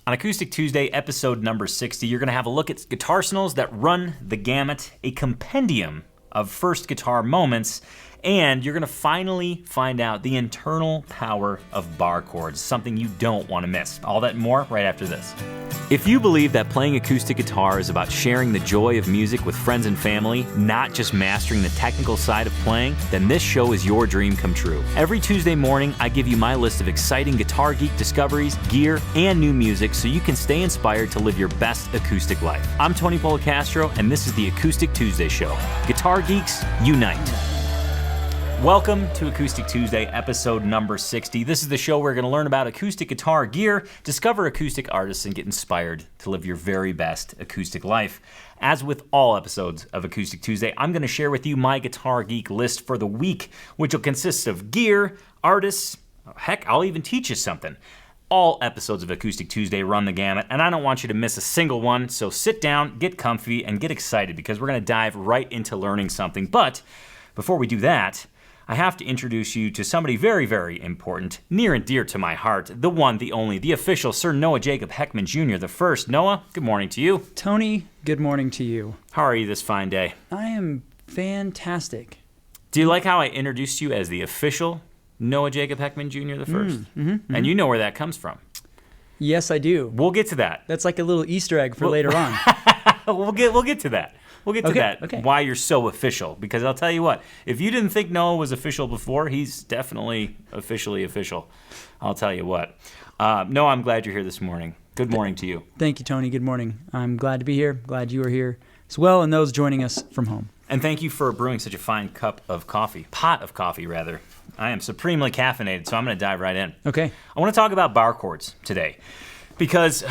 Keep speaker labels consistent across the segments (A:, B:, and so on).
A: On Acoustic Tuesday, episode number 60, you're going to have a look at guitar arsenals that run the gamut, a compendium of first guitar moments, and you're going to finally find out the internal power of bar chords, something you don't want to miss. All that and more right after this. If you believe that playing acoustic guitar is about sharing the joy of music with friends and family, not just mastering the technical side of playing, then this show is your dream come true. Every Tuesday morning, I give you my list of exciting guitar geek discoveries, gear, and new music so you can stay inspired to live your best acoustic life. I'm Tony Polecastro, and this is the Acoustic Tuesday Show. Guitar geeks, unite. Welcome to Acoustic Tuesday, episode number 60. This is the show where we're going to learn about acoustic guitar gear, discover acoustic artists, and get inspired to live your very best acoustic life. As with all episodes of Acoustic Tuesday, I'm going to share with you my guitar geek list for the week, which will consist of gear, artists, heck, I'll even teach you something. All episodes of Acoustic Tuesday run the gamut, and I don't want you to miss a single one, so sit down, get comfy, and get excited because we're going to dive right into learning something. But before we do that, I have to introduce you to somebody very, very important, near and dear to my heart, the one, the only, the official Sir Noah Jacob Heckman Jr. the first. Noah, good morning to you.
B: Tony, good morning to you.
A: How are you this fine day?
B: I am fantastic.
A: Do you like how I introduced you as the official Noah Jacob Heckman Jr. the first? And you know where that comes from.
B: Yes, I do.
A: We'll get to that.
B: That's like a little Easter egg for later on.
A: We'll get to that. We'll get to that,
B: okay.
A: Why you're so official. Because I'll tell you what, if you didn't think Noah was official before, he's definitely officially official. I'll tell you what. Noah, I'm glad you're here this morning. Good morning to you.
B: Thank you, Tony. Good morning. I'm glad to be here. Glad you are here as well, and those joining us from home.
A: And thank you for brewing such a fine pot of coffee, rather. I am supremely caffeinated, so I'm going to dive right in.
B: Okay.
A: I want to talk about bar chords today. Because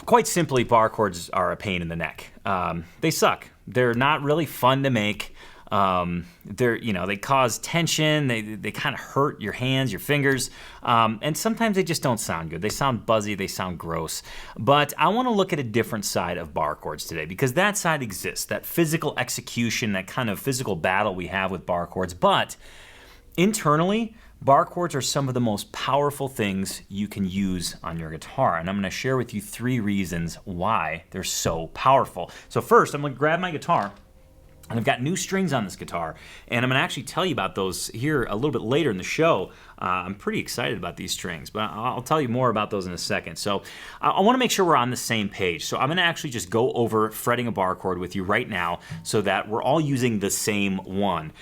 A: quite simply, bar chords are a pain in the neck. They suck. They're not really fun to make. They cause tension. They kind of hurt your hands, your fingers, and sometimes they just don't sound good. They sound buzzy. They sound gross. But I want to look at a different side of bar chords today because that side exists. That physical execution, that kind of physical battle we have with bar chords. But internally, bar chords are some of the most powerful things you can use on your guitar, and I'm going to share with you 3 reasons why they're so powerful. So first, I'm going to grab my guitar, and I've got new strings on this guitar, and I'm going to actually tell you about those here a little bit later in the show. I'm pretty excited about these strings, but I'll tell you more about those in a second. So I want to make sure we're on the same page. So I'm going to actually just go over fretting a bar chord with you right now so that we're all using the same one.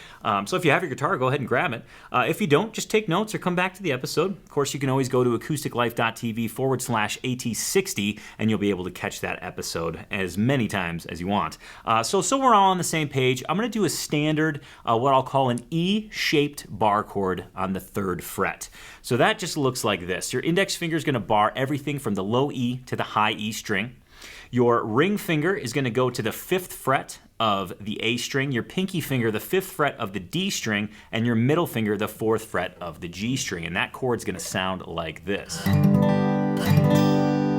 A: So if you have your guitar, go ahead and grab it. If you don't, just take notes or come back to the episode. Of course, you can always go to acousticlife.tv/AT60 and you'll be able to catch that episode as many times as you want. So we're all on the same page. I'm going to do a standard, what I'll call an E-shaped bar chord on the 3rd fret. So that just looks like this. Your index finger is going to bar everything from the low E to the high E string. Your ring finger is going to go to the 5th fret of the A string, your pinky finger the 5th fret of the D string, and your middle finger the 4th fret of the G string. And that chord's going to sound like this.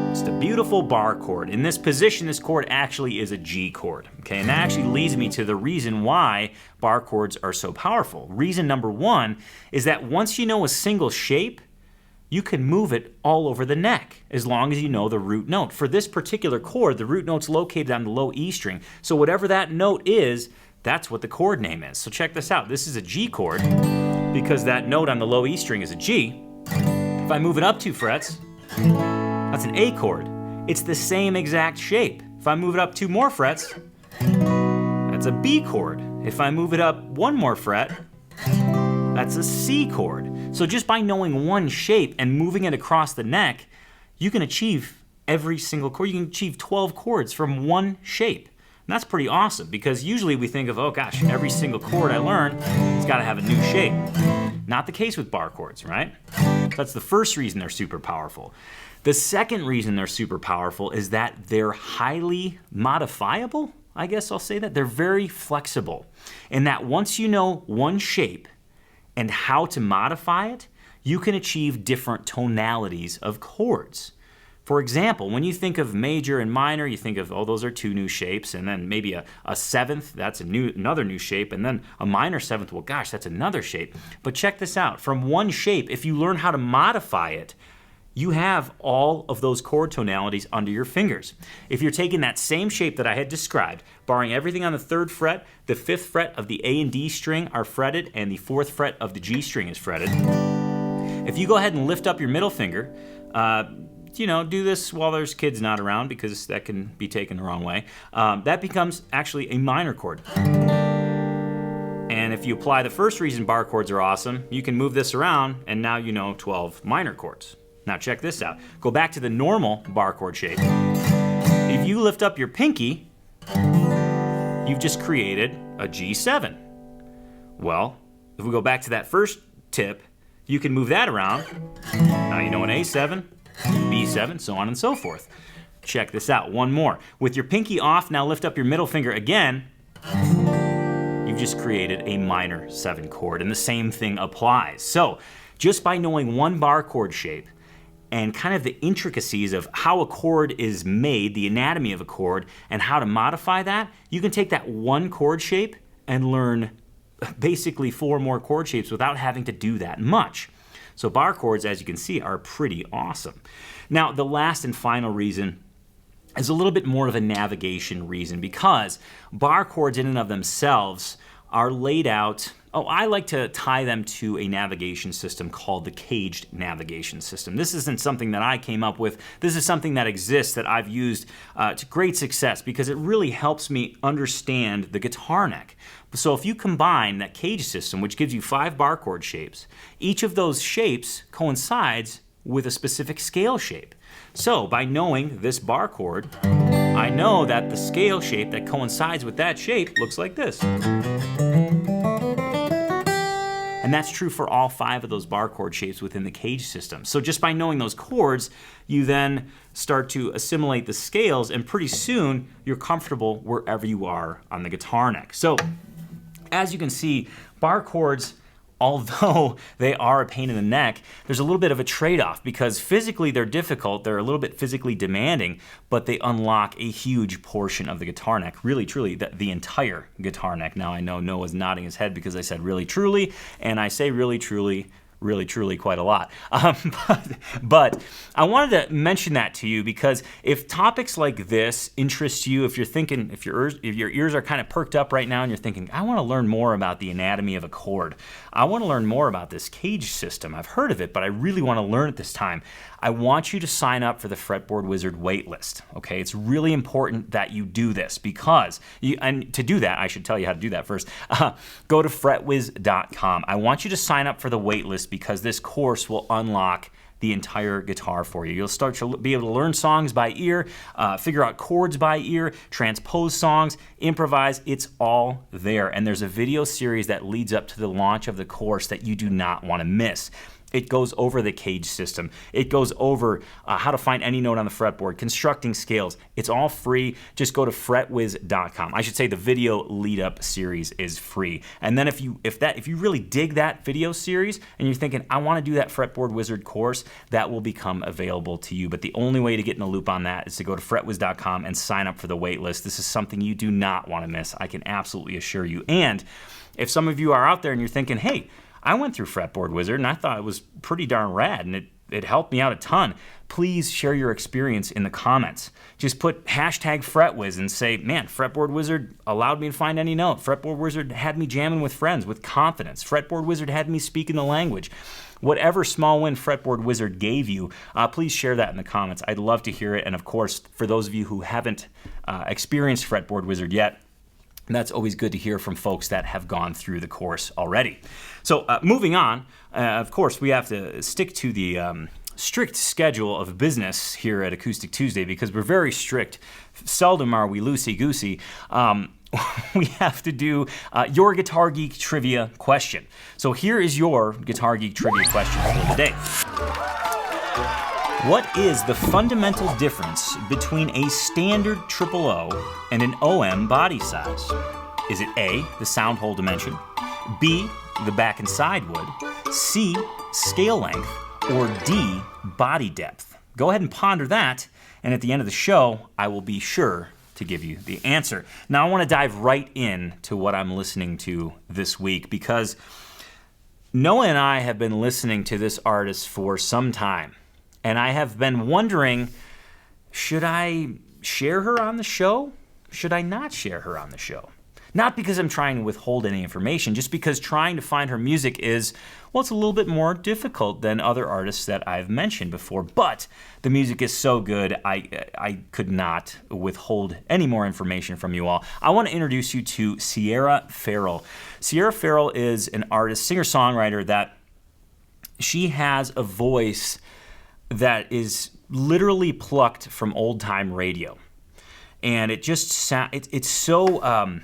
A: Just a beautiful bar chord. In this position, this chord actually is a G chord. Okay, and that actually leads me to the reason why bar chords are so powerful. Reason number 1 is that once you know a single shape, you can move it all over the neck as long as you know the root note. For this particular chord, the root note's located on the low E string. So whatever that note is, that's what the chord name is. So check this out. This is a G chord because that note on the low E string is a G. If I move it up 2 frets, that's an A chord. It's the same exact shape. If I move it up 2 more frets, that's a B chord. If I move it up 1 more fret, that's a C chord. So just by knowing one shape and moving it across the neck, you can achieve every single chord. You can achieve 12 chords from one shape. And that's pretty awesome because usually we think of, oh gosh, every single chord I learn has got to have a new shape. Not the case with bar chords, right? That's the first reason they're super powerful. The second reason they're super powerful is that they're highly modifiable. I guess I'll say that. They're very flexible. And that once you know one shape and how to modify it, you can achieve different tonalities of chords. For example, when you think of major and minor, you think of, oh, those are 2 new shapes, and then maybe a 7th, that's another new shape, and then a minor 7th, well, gosh, that's another shape. But check this out. From one shape, if you learn how to modify it, you have all of those chord tonalities under your fingers. If you're taking that same shape that I had described, barring everything on the 3rd fret, the 5th fret of the A and D string are fretted, and the 4th fret of the G string is fretted. If you go ahead and lift up your middle finger, do this while there's kids not around, because that can be taken the wrong way. That becomes actually a minor chord. And if you apply the first reason bar chords are awesome, you can move this around, and now you know 12 minor chords. Now check this out. Go back to the normal bar chord shape. If you lift up your pinky, you've just created a G7. Well, if we go back to that first tip, you can move that around. Now you know an A7, B7, so on and so forth. Check this out, one more. With your pinky off, now lift up your middle finger again. You've just created a minor 7 chord, and the same thing applies. So, just by knowing one bar chord shape and kind of the intricacies of how a chord is made, the anatomy of a chord, and how to modify that, you can take that one chord shape and learn basically 4 more chord shapes without having to do that much. So bar chords, as you can see, are pretty awesome. Now, the last and final reason is a little bit more of a navigation reason, because bar chords in and of themselves are laid out. I like to tie them to a navigation system called the caged navigation system. This isn't something that I came up with. This is something that exists that I've used to great success, because it really helps me understand the guitar neck. So if you combine that cage system, which gives you 5 bar chord shapes, each of those shapes coincides with a specific scale shape. So by knowing this bar chord, I know that the scale shape that coincides with that shape looks like this. And that's true for all 5 of those bar chord shapes within the cage system. So just by knowing those chords, you then start to assimilate the scales, and pretty soon you're comfortable wherever you are on the guitar neck. So as you can see, bar chords, although they are a pain in the neck, there's a little bit of a trade-off, because physically they're difficult, they're a little bit physically demanding, but they unlock a huge portion of the guitar neck, really truly the entire guitar neck. Now I know Noah's nodding his head because I said really truly, and I say really truly quite a lot. But I wanted to mention that to you, because if topics like this interest you, if you're thinking, if your ears are kind of perked up right now and you're thinking, I want to learn more about the anatomy of a chord, I want to learn more about this cage system, I've heard of it, but I really want to learn it this time, I want you to sign up for the Fretboard Wizard waitlist. Okay, it's really important that you do this, because and to do that, I should tell you how to do that first. Go to fretwiz.com. I want you to sign up for the waitlist, because this course will unlock the entire guitar for you. You'll start to be able to learn songs by ear, figure out chords by ear, transpose songs, improvise. It's all there. And there's a video series that leads up to the launch of the course that you do not want to miss. It goes over the cage system. It goes over how to find any note on the fretboard, constructing scales. It's all free. Just go to fretwiz.com. I should say the video lead-up series is free. And then if you really dig that video series and you're thinking, I want to do that Fretboard Wizard course, that will become available to you. But the only way to get in the loop on that is to go to fretwiz.com and sign up for the wait list. This is something you do not want to miss. I can absolutely assure you. And if some of you are out there and you're thinking, hey, I went through Fretboard Wizard and I thought it was pretty darn rad and it helped me out a ton, please share your experience in the comments. Just put hashtag FretWiz and say, man, Fretboard Wizard allowed me to find any note. Fretboard Wizard had me jamming with friends with confidence. Fretboard Wizard had me speaking the language. Whatever small win Fretboard Wizard gave you, please share that in the comments. I'd love to hear it. And of course, for those of you who haven't experienced Fretboard Wizard yet, that's always good to hear from folks that have gone through the course already. So moving on, of course, we have to stick to the strict schedule of business here at Acoustic Tuesday, because we're very strict. Seldom are we loosey-goosey. We have to do your Guitar Geek trivia question. So here is your Guitar Geek trivia question for today. What is the fundamental difference between a standard triple O and an OM body size? Is it A, the sound hole dimension, B, the back and side wood, C, scale length, or D, body depth? Go ahead and ponder that, and at the end of the show, I will be sure to give you the answer. Now I want to dive right in to what I'm listening to this week, because Noah and I have been listening to this artist for some time. and I have been wondering, should I share her on the show? Should I not share her on the show? Not because I'm trying to withhold any information, just because trying to find her music is, well, it's a little bit more difficult than other artists that I've mentioned before. But the music is so good, I could not withhold any more information from you all. I want to introduce you to Sierra Ferrell. Sierra Ferrell is an artist, singer-songwriter that she has a voice that is literally plucked from old-time radio. And it just it's so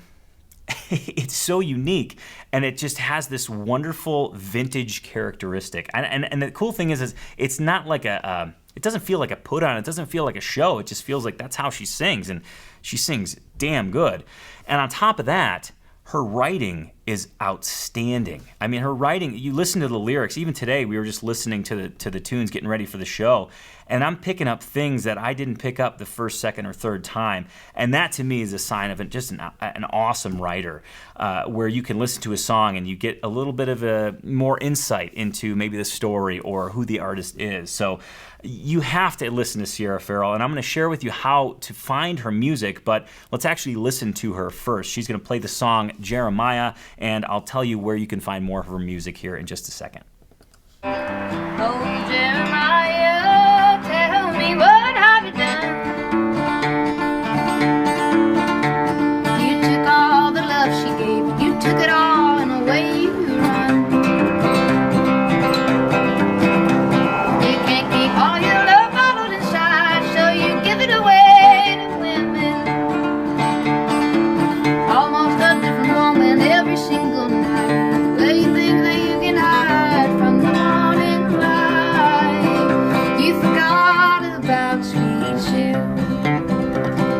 A: it's so unique, and it just has this wonderful vintage characteristic. And the cool thing is it's not like it doesn't feel like a put on. It doesn't feel like a show. It just feels like that's how she sings, and she sings damn good. And on top of that, her writing is outstanding. I mean, her writing, you listen to the lyrics. Even today, we were just listening to the tunes, getting ready for the show, and I'm picking up things that I didn't pick up the first, second, or third time. And that, to me, is a sign of just an awesome writer, where you can listen to a song and you get a little bit of a more insight into maybe the story or who the artist is. So you have to listen to Sierra Ferrell, and I'm going to share with you how to find her music, but let's actually listen to her first. She's going to play the song Jeremiah, and I'll tell you where you can find more of her music here in just a second.
C: Oh, Jeremiah, tell me, what have you done? You took all the love she gave, you took it all, and away you run. You can't keep all your love bottled inside, so you give it away to women. Almost a different woman every single night. Where you think that you can hide from the morning light? You forgot about sweet Sue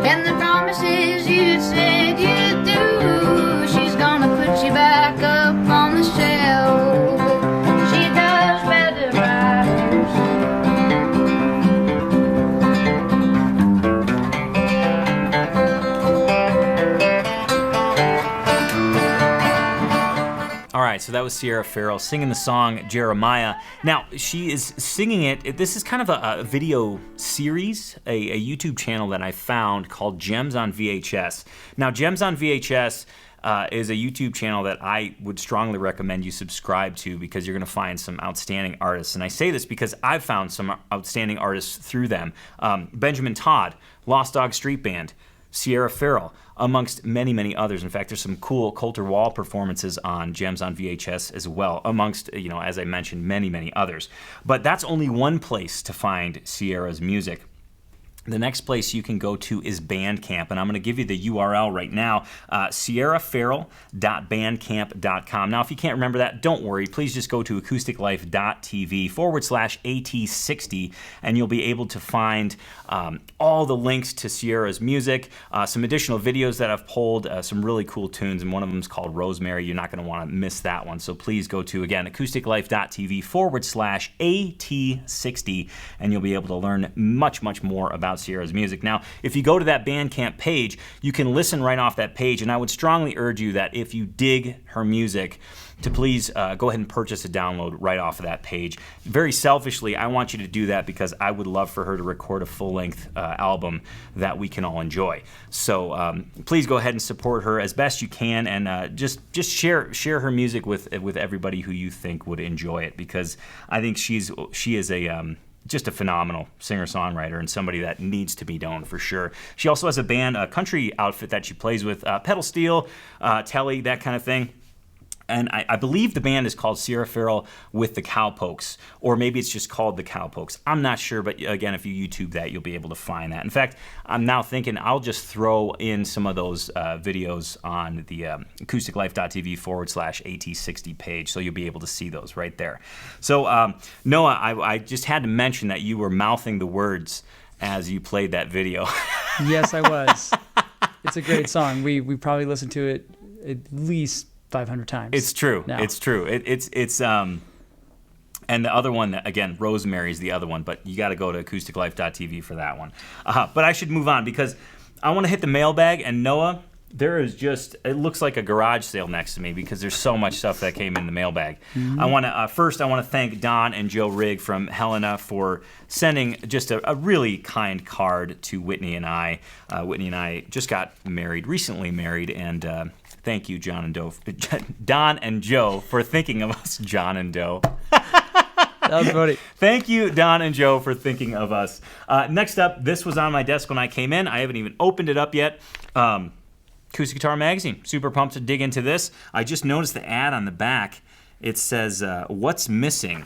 C: and the promises you said you'd do. She's gonna put you back up on the shelf. She does better writers.
A: All right, so that was Sierra Ferrell singing the song Jeremiah. Now, she is singing it. This is kind of a video series, a YouTube channel that I found called Gems on VHS. Now, Gems on VHS is a YouTube channel that I would strongly recommend you subscribe to, because you're going to find some outstanding artists. And I say this because I've found some outstanding artists through them. Benjamin Todd, Lost Dog Street Band, Sierra Ferrell, amongst many, many others. In fact, there's some cool Coulter Wall performances on Gems on VHS as well, amongst, as I mentioned, many, many others. But that's only one place to find Sierra's music. The next place you can go to is Bandcamp, and I'm going to give you the URL right now, sierraferrell.bandcamp.com. Now, if you can't remember that, don't worry. Please just go to acousticlife.tv/AT60, and you'll be able to find all the links to Sierra's music, some additional videos that I've pulled, some really cool tunes, and one of them is called Rosemary. You're not going to want to miss that one. So please go to, again, acousticlife.tv/AT60, and you'll be able to learn much, much more about Sierra's music. Now, if you go to that Bandcamp page, you can listen right off that page, and I would strongly urge you that if you dig her music, to please go ahead and purchase a download right off of that page. Very selfishly, I want you to do that because I would love for her to record a full-length album that we can all enjoy. So please go ahead and support her as best you can, and just share her music with everybody who you think would enjoy it, because I think she is a just a phenomenal singer-songwriter and somebody that needs to be known for sure. She also has a band, a country outfit that she plays with, pedal steel, telly, that kind of thing. And I believe the band is called Sierra Ferrell with the Cowpokes, or maybe it's just called the Cowpokes. I'm not sure, but again, if you YouTube that, you'll be able to find that. In fact, I'm now thinking I'll just throw in some of those videos on the acousticlife.tv/AT60 page, so you'll be able to see those right there. So, Noah, I just had to mention that you were mouthing the words as you played that video.
B: Yes, I was. It's a great song. We probably listened to it at least 500 times.
A: It's true.
B: Now.
A: It's true. It's and the other one, again, Rosemary is the other one, but you got to go to acousticlife.tv for that one. But I should move on because I want to hit the mailbag, and Noah, there is just, it looks like a garage sale next to me because there's so much stuff that came in the mailbag.
B: Mm-hmm.
A: I want to first thank Don and Joe Rigg from Helena for sending just a really kind card to Whitney and I. Whitney and I just got recently married, and thank you, Don and Joe, for thinking of us, John and Doe.
B: That was funny.
A: Thank you, Don and Joe, for thinking of us. Next up, this was on my desk when I came in. I haven't even opened it up yet. Acoustic Guitar Magazine. Super pumped to dig into this. I just noticed the ad on the back. It says, what's missing?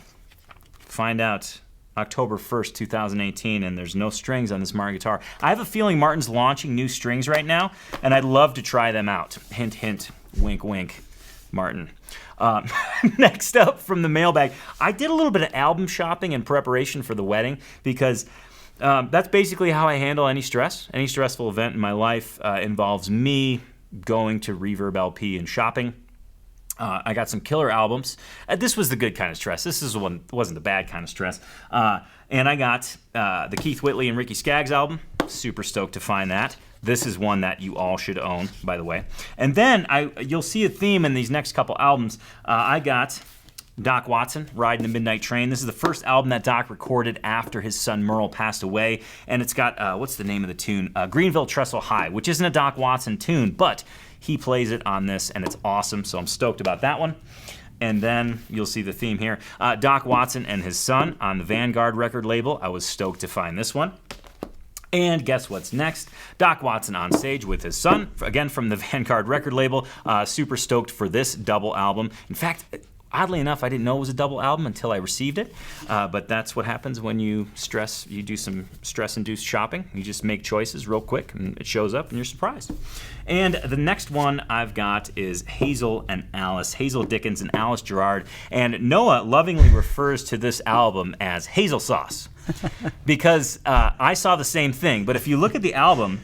A: Find out October 1st, 2018, and there's no strings on this Martin guitar. I have a feeling Martin's launching new strings right now, and I'd love to try them out. Hint, hint, wink, wink, Martin. Next up from the mailbag, I did a little bit of album shopping in preparation for the wedding because that's basically how I handle any stress. Any stressful event in my life involves me going to Reverb LP and shopping. I got some killer albums. This was the good kind of stress. This wasn't the bad kind of stress. And I got the Keith Whitley and Ricky Skaggs album. Super stoked to find that. This is one that you all should own, by the way. And then you'll see a theme in these next couple albums. I got Doc Watson, Riding the Midnight Train. This is the first album that Doc recorded after his son Merle passed away. And it's got, what's the name of the tune? Greenville Trestle High, which isn't a Doc Watson tune, but he plays it on this, and it's awesome. So I'm stoked about that one. And then you'll see the theme here. Doc Watson and his son on the Vanguard record label. I was stoked to find this one. And guess what's next? Doc Watson on stage with his son, again from the Vanguard record label. Super stoked for this double album. In fact, oddly enough, I didn't know it was a double album until I received it. But that's what happens when you do some stress-induced shopping. You just make choices real quick, and it shows up, and you're surprised. And the next one I've got is Hazel and Alice. Hazel Dickens and Alice Gerard. And Noah lovingly refers to this album as Hazel Sauce. Because I saw the same thing. But if you look at the album,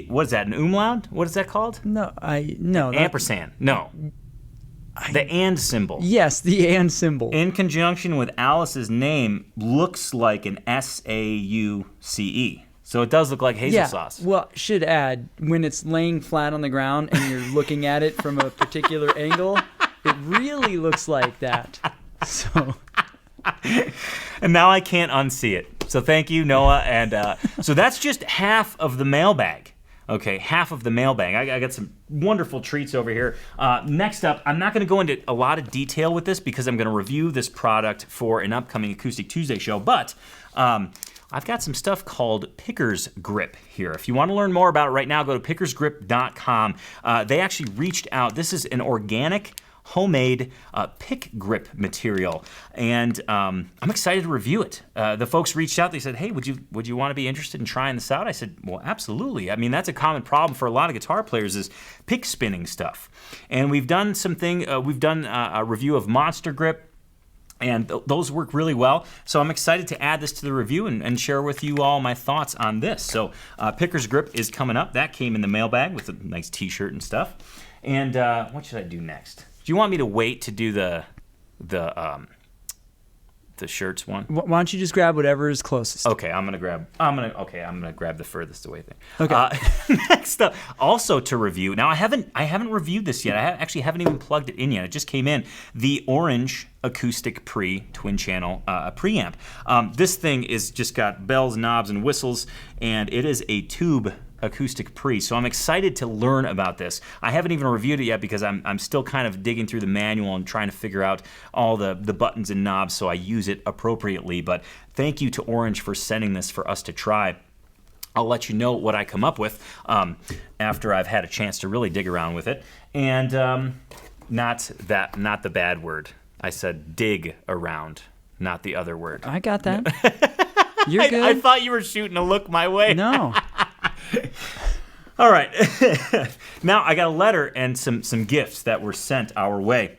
A: what is that, an umlaut? What is that called?
B: No.
A: Ampersand. No. The and symbol.
B: Yes, the and symbol.
A: In conjunction with Alice's name, looks like an S-A-U-C-E. So it does look like hazel sauce.
B: Well, should add, when it's laying flat on the ground and you're looking at it from a particular angle, it really looks like that. So...
A: And now I can't unsee it. So thank you, Noah. And so that's just half of the mailbag. Okay, half of the mailbag. I got some wonderful treats over here. Next up, I'm not going to go into a lot of detail with this because I'm going to review this product for an upcoming Acoustic Tuesday show. But I've got some stuff called Picker's Grip here. If you want to learn more about it right now, go to pickersgrip.com. They actually reached out. This is an organic homemade pick grip material, and I'm excited to review it. The folks reached out. They said, "Hey, would you want to be interested in trying this out?" I said, "Well, absolutely." I mean, that's a common problem for a lot of guitar players is pick spinning stuff. And we've done a review of Monster Grip. And those work really well. So I'm excited to add this to the review and share with you all my thoughts on this. So Picker's Grip is coming up. That came in the mailbag with a nice t-shirt and stuff. And what should I do next? Do you want me to wait to do the shirts one?
B: Why don't you just grab whatever is closest?
A: Okay, I'm gonna grab the furthest away thing.
B: Okay.
A: Next up, also to review. Now I haven't reviewed this yet. I actually haven't even plugged it in yet. It just came in. The Orange Acoustic Twin Channel preamp. This thing is just got bells, knobs, and whistles, and it is a tube acoustic pre, so I'm excited to learn about this. I haven't even reviewed it yet because I'm still kind of digging through the manual and trying to figure out all the buttons and knobs so I use it appropriately. But thank you to Orange for sending this for us to try. I'll let you know what I come up with after I've had a chance to really dig around with it. And not the bad word. I said dig around, not the other word.
B: I got that. You're good.
A: I thought you were shooting a look my way.
B: No.
A: All right. Now I got a letter and some gifts that were sent our way.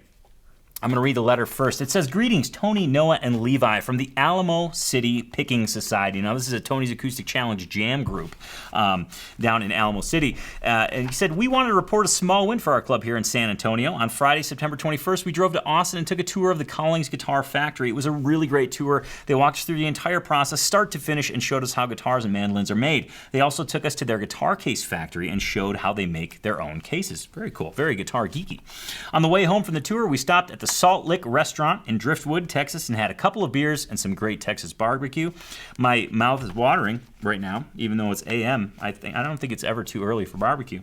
A: I'm going to read the letter first. It says, "Greetings, Tony, Noah, and Levi from the Alamo City Picking Society." Now, this is a Tony's Acoustic Challenge jam group down in Alamo City. And he said, "We wanted to report a small win for our club here in San Antonio. On Friday, September 21st, we drove to Austin and took a tour of the Collings Guitar Factory. It was a really great tour. They walked us through the entire process, start to finish, and showed us how guitars and mandolins are made. They also took us to their guitar case factory and showed how they make their own cases." Very cool. Very guitar geeky. On the way home from the tour, we stopped at the Salt Lick Restaurant in Driftwood, Texas, and had a couple of beers and some great Texas barbecue. My mouth is watering right now, even though it's AM. I don't think it's ever too early for barbecue.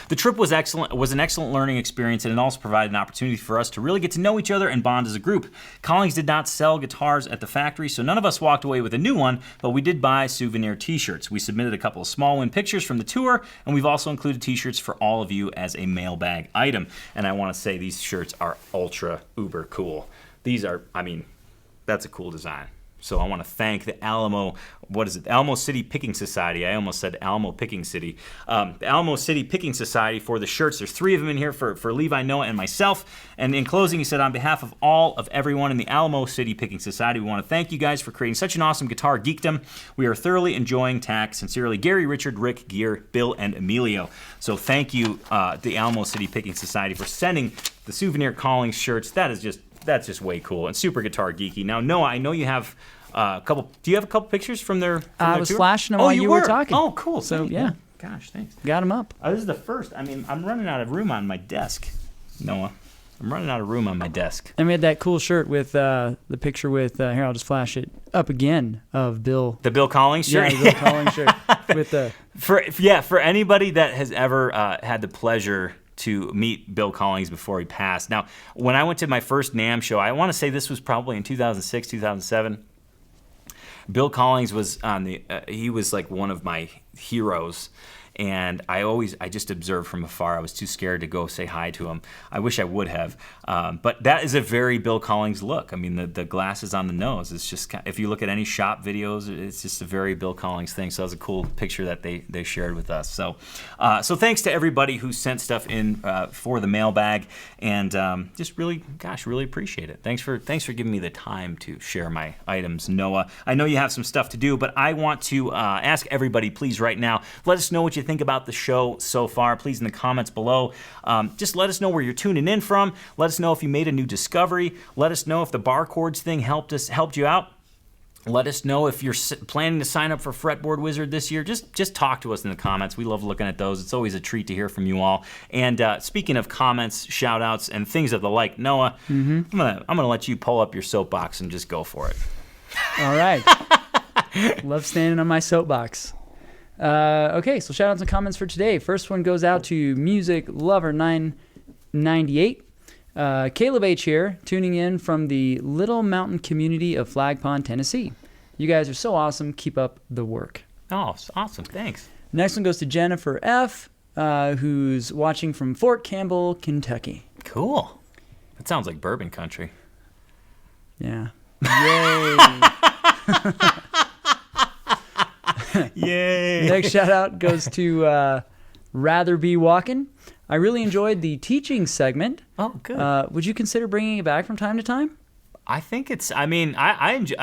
A: The trip was an excellent learning experience, and it also provided an opportunity for us to really get to know each other and bond as a group. Collings did not sell guitars at the factory, so none of us walked away with a new one, but we did buy souvenir t-shirts. We submitted a couple of small win pictures from the tour, and we've also included t-shirts for all of you as a mailbag item. And I want to say these shirts are ultra uber cool. These are, that's a cool design. So I want to thank the Alamo City Picking Society. I almost said Alamo Picking City. The Alamo City Picking Society for the shirts. There's 3 of them in here for Levi, Noah, and myself. And in closing, he said, "On behalf of everyone in the Alamo City Picking Society, we want to thank you guys for creating such an awesome guitar geekdom. We are thoroughly enjoying TAC. Sincerely, Gary, Richard, Rick, Gear, Bill, and Emilio." So thank you, the Alamo City Picking Society, for sending the souvenir Collings shirts. That's just way cool and super guitar geeky. Now, Noah, I know you have a couple. Do you have a couple pictures from their?
B: I was flashing them while you were talking.
A: Oh, cool.
B: So yeah.
A: Gosh, thanks.
B: Got them up.
A: This is the first. I'm running out of room on my desk, Noah. I'm running out of room on my desk.
B: And we had that cool shirt with the picture with here. I'll just flash it up again of Bill.
A: The Bill Collings shirt.
B: Yeah, the Bill Collings shirt with the.
A: For anybody that has ever had the pleasure to meet Bill Collings before he passed. Now, when I went to my first NAMM show, I want to say this was probably in 2006, 2007. Bill Collings was he was like one of my heroes. And I just observed from afar. I was too scared to go say hi to him. I wish I would have. But that is a very Bill Collings look. I mean, the glasses on the nose. It's just, if you look at any shop videos, it's just a very Bill Collings thing. So that was a cool picture that they shared with us. So thanks to everybody who sent stuff in for the mailbag, and just really appreciate it. Thanks for giving me the time to share my items, Noah. I know you have some stuff to do, but I want to ask everybody, please, right now, let us know what you think about the show so far. Please, in the comments below, just let us know where you're tuning in from. Let us know if you made a new discovery. Let us know if the Barre Chords thing helped you out. Let us know if you're planning to sign up for Fretboard Wizard this year. Just talk to us in the comments. We love looking at those. It's always a treat to hear from you all. And speaking of comments, shout outs, and things of the like, Noah, I'm gonna let you pull up your soapbox and just go for it.
B: All right. Love standing on my soapbox. Okay, so shout outs and comments for today. First one goes out to Music Lover 998. Caleb H here, tuning in from the Little Mountain community of Flag Pond, Tennessee. You guys are so awesome. Keep up the work.
A: Oh, awesome. Thanks.
B: Next one goes to Jennifer F., who's watching from Fort Campbell, Kentucky.
A: Cool. That sounds like bourbon country.
B: Yeah. Yay.
A: Yay.
B: Next shout out goes to Rather Be Walking. I really enjoyed the teaching segment.
A: Oh, good.
B: Would you consider bringing it back from time to time?
A: I think it's, I enjoy,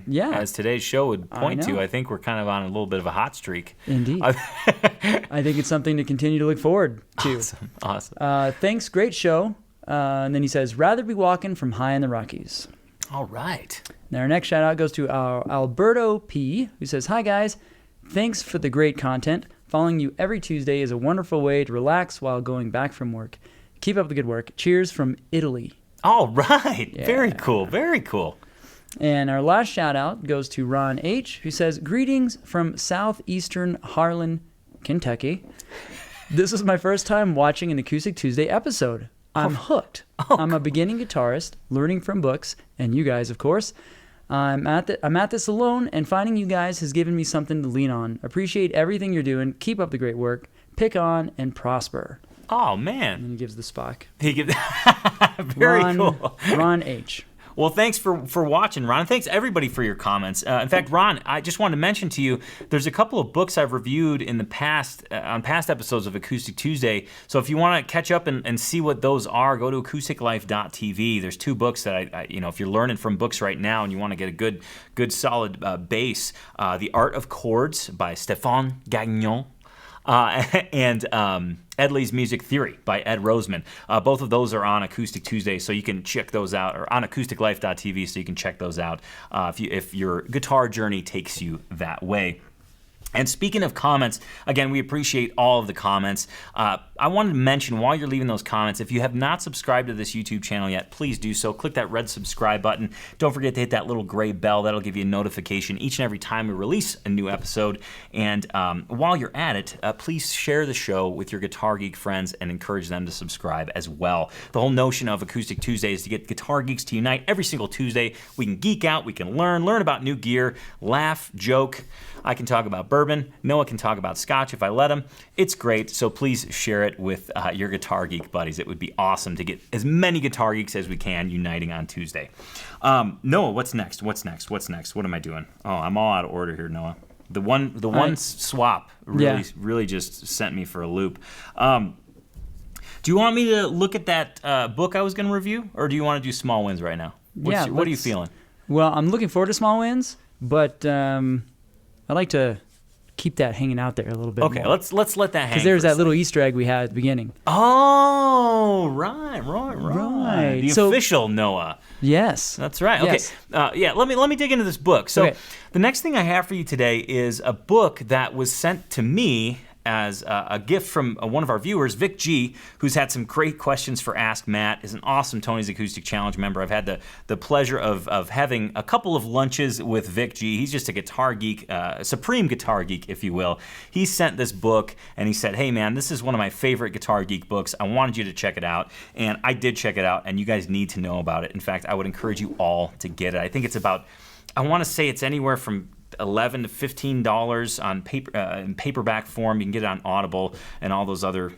B: yeah.
A: As today's show would point to, I think we're kind of on a little bit of a hot streak.
B: Indeed. I think it's something to continue to look forward to.
A: Awesome.
B: Thanks, great show. And then he says, Rather Be Walking from High in the Rockies.
A: All right.
B: Now our next shout out goes to our Alberto P., who says, Hi guys, thanks for the great content. Following you every Tuesday is a wonderful way to relax while going back from work. Keep up the good work. Cheers from Italy.
A: All right.
B: Yeah.
A: Very cool. Very cool.
B: And our last shout out goes to Ron H., who says, Greetings from southeastern Harlan, Kentucky. This is my first time watching an Acoustic Tuesday episode. I'm hooked. I'm a beginning guitarist, learning from books, and you guys, of course. I'm at this alone, and finding you guys has given me something to lean on. Appreciate everything you're doing. Keep up the great work. Pick on and prosper.
A: Oh, man.
B: And he gives the Spock.
A: He gives. Very cool.
B: Ron H.
A: Well, thanks for watching, Ron. And thanks, everybody, for your comments. In fact, Ron, I just wanted to mention to you, there's a couple of books I've reviewed in the past, on past episodes of Acoustic Tuesday. So if you want to catch up and see what those are, go to acousticlife.tv. There's 2 books that I if you're learning from books right now and you want to get a good solid base, The Art of Chords by Stéphane Gagnon, and Edley's Music Theory by Ed Roseman. Both of those are on Acoustic Tuesday, so you can check those out, or on acousticlife.tv, so you can check those out if your guitar journey takes you that way. And speaking of comments, again, we appreciate all of the comments. I wanted to mention, while you're leaving those comments, if you have not subscribed to this YouTube channel yet, please do so. Click that red subscribe button. Don't forget to hit that little gray bell. That'll give you a notification each and every time we release a new episode. And while you're at it, please share the show with your Guitar Geek friends and encourage them to subscribe as well. The whole notion of Acoustic Tuesday is to get guitar geeks to unite every single Tuesday. We can geek out, we can learn about new gear, laugh, joke. I can talk about bourbon. Noah can talk about scotch if I let him. It's great, so please share it with your Guitar Geek buddies. It would be awesome to get as many Guitar Geeks as we can uniting on Tuesday. Noah, what's next? What am I doing? Oh, I'm all out of order here, Noah. The one swap really just sent me for a loop. Do you want me to look at that book I was going to review, or do you want to do small wins right now? What are you feeling?
B: Well, I'm looking forward to small wins, but I like to keep that hanging out there a little bit.
A: Okay,
B: more.
A: let's let that hang.
B: Because there's that little Easter egg we had at the beginning.
A: Oh, right. The official Noah.
B: Yes,
A: that's right.
B: Yes.
A: Okay, let me dig into this book. So the next thing I have for you today is a book that was sent to me as a gift from one of our viewers, Vic G, who's had some great questions for Ask Matt, is an awesome Tony's Acoustic Challenge member. I've had the pleasure of having a couple of lunches with Vic G. He's just a guitar geek, supreme guitar geek, if you will. He sent this book, and he said, hey, man, this is one of my favorite Guitar Geek books. I wanted you to check it out, and I did check it out, and you guys need to know about it. In fact, I would encourage you all to get it. I think it's about, I want to say it's anywhere from $11 to $15 on paper, in paperback form. You can get it on Audible and all those other,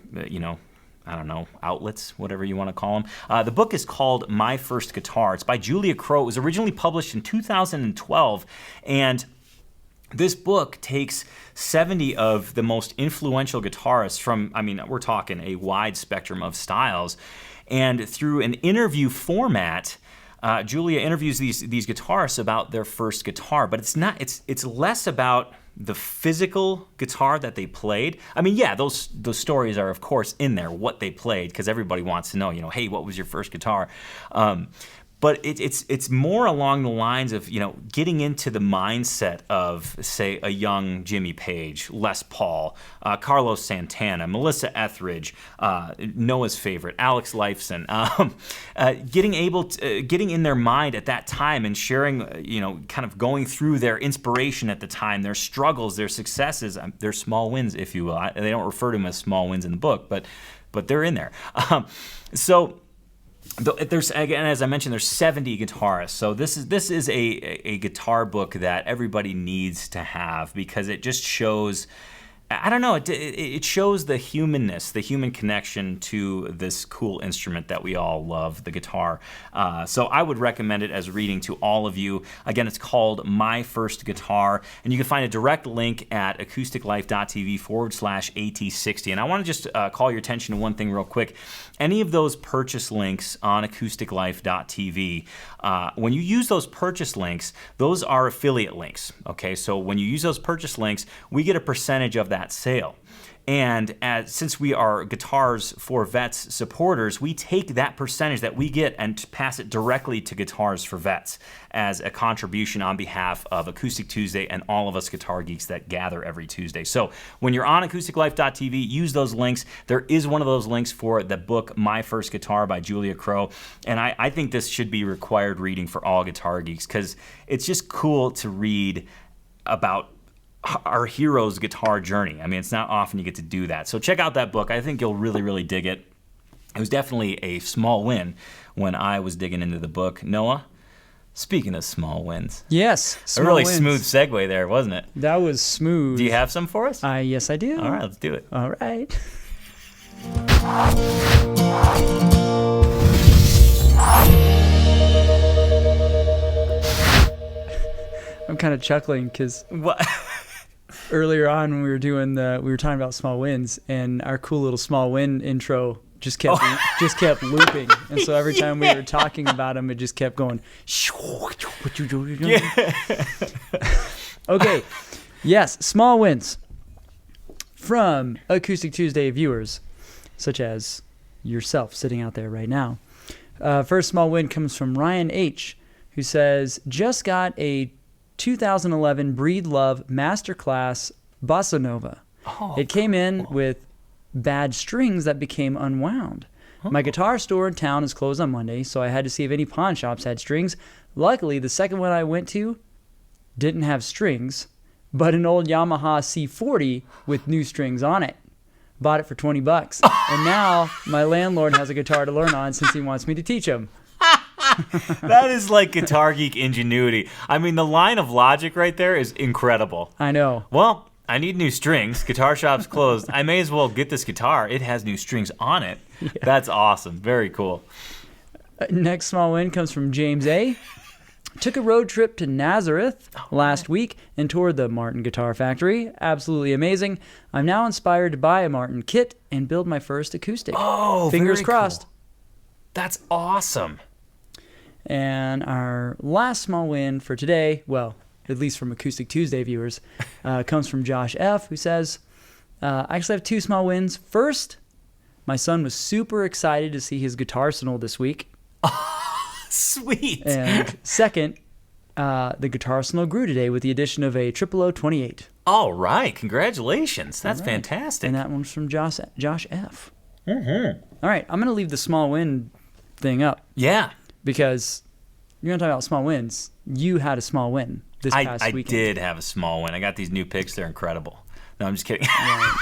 A: outlets, whatever you want to call them. The book is called My First Guitar. It's by Julia Crow. It was originally published in 2012, and this book takes 70 of the most influential guitarists from, we're talking a wide spectrum of styles, and through an interview format, Julia interviews these guitarists about their first guitar, but it's less about the physical guitar that they played. Those stories are of course in there, what they played, because everybody wants to know, hey, what was your first guitar? But it's more along the lines of, getting into the mindset of, say, a young Jimmy Page, Les Paul, Carlos Santana, Melissa Etheridge, Noah's favorite, Alex Lifeson, getting in their mind at that time and sharing, kind of going through their inspiration at the time, their struggles, their successes, their small wins, if you will. They don't refer to them as small wins in the book, but they're in there. There's, again, as I mentioned, there's 70 guitarists. So this is a guitar book that everybody needs to have, because it just shows, it shows the humanness, the human connection to this cool instrument that we all love, the guitar. So I would recommend it as reading to all of you. Again, it's called My First Guitar, and you can find a direct link at acousticlife.tv/AT60. And I want to just call your attention to one thing real quick. Any of those purchase links on acousticlife.tv, when you use those purchase links, those are affiliate links. Okay, so when you use those purchase links, we get a percentage of that sale. And since we are Guitars for Vets supporters, we take that percentage that we get and pass it directly to Guitars for Vets as a contribution on behalf of Acoustic Tuesday and all of us guitar geeks that gather every Tuesday. So when you're on acousticlife.tv, use those links. There is one of those links for the book My First Guitar by Julia Crow. And I think this should be required reading for all guitar geeks, because it's just cool to read about our hero's guitar journey. It's not often you get to do that. So check out that book. I think you'll really, really dig it. It was definitely a small win when I was digging into the book. Noah, speaking of small wins.
B: Yes,
A: a really smooth segue there, wasn't it?
B: That was smooth.
A: Do you have some for us?
B: Yes, I do.
A: All right, let's do it.
B: All right. I'm kind of chuckling because
A: What?
B: earlier on when we were talking about small wins, and our cool little small win intro just kept looping, and so every time we were talking about them, it just kept going.
A: Yeah.
B: Okay, yes, small wins from Acoustic Tuesday viewers, such as yourself sitting out there right now. First small win comes from Ryan H., who says, just got a 2011 Breed Love Masterclass Bossa Nova.
A: Oh,
B: it came in with bad strings that became unwound. My guitar store in town is closed on Monday, so I had to see if any pawn shops had strings. Luckily, the second one I went to didn't have strings, but an old Yamaha C40 with new strings on it. Bought it for $20. And now my landlord has a guitar to learn on since he wants me to teach him.
A: That is like Guitar Geek ingenuity. I mean, the line of logic right there is incredible.
B: I know.
A: Well, I need new strings. Guitar shop's closed. I may as well get this guitar. It has new strings on it. Yeah. That's awesome. Very cool.
B: Next small win comes from James A. Took a road trip to Nazareth last week and toured the Martin Guitar Factory. Absolutely amazing. I'm now inspired to buy a Martin kit and build my first acoustic.
A: Oh,
B: fingers
A: very
B: crossed.
A: Cool. That's awesome.
B: And our last small win for today, well, at least from Acoustic Tuesday viewers, comes from Josh F., who says, I actually have two small wins. First, my son was super excited to see his guitar arsenal this week.
A: Sweet.
B: And second, the guitar arsenal grew today with the addition of a 0028.
A: All right. Congratulations. That's fantastic.
B: And that one's from Josh F.
A: Mm-hmm.
B: All right. I'm going to leave the small win thing up.
A: Yeah.
B: Because you're going to talk about small wins. You had a small win this past weekend.
A: I did have a small win. I got these new picks. They're incredible. No, I'm just kidding.
B: Yeah.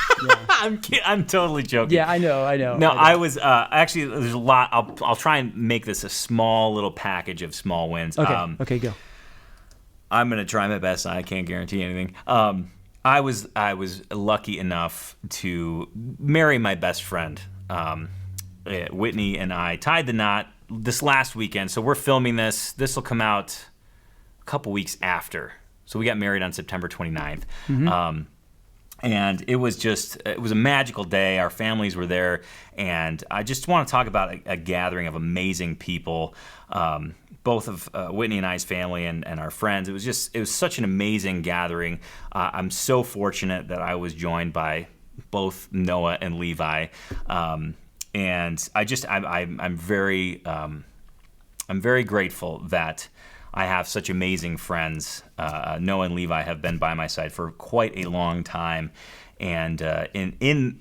A: I'm totally joking.
B: Yeah, I know.
A: No, I was actually. There's a lot. I'll try and make this a small little package of small wins.
B: Okay. Okay, go.
A: I'm gonna try my best. I can't guarantee anything. I was lucky enough to marry my best friend. Whitney and I tied the knot this last weekend. So we're filming this. This will come out a couple weeks after. So we got married on September 29th. Mm-hmm. And it was a magical day. Our families were there, and I just want to talk about a gathering of amazing people, both of Whitney and I's family and our friends. It was such an amazing gathering. I'm so fortunate that I was joined by both Noah and Levi, and I'm very grateful that I have such amazing friends. Noah and Levi have been by my side for quite a long time, and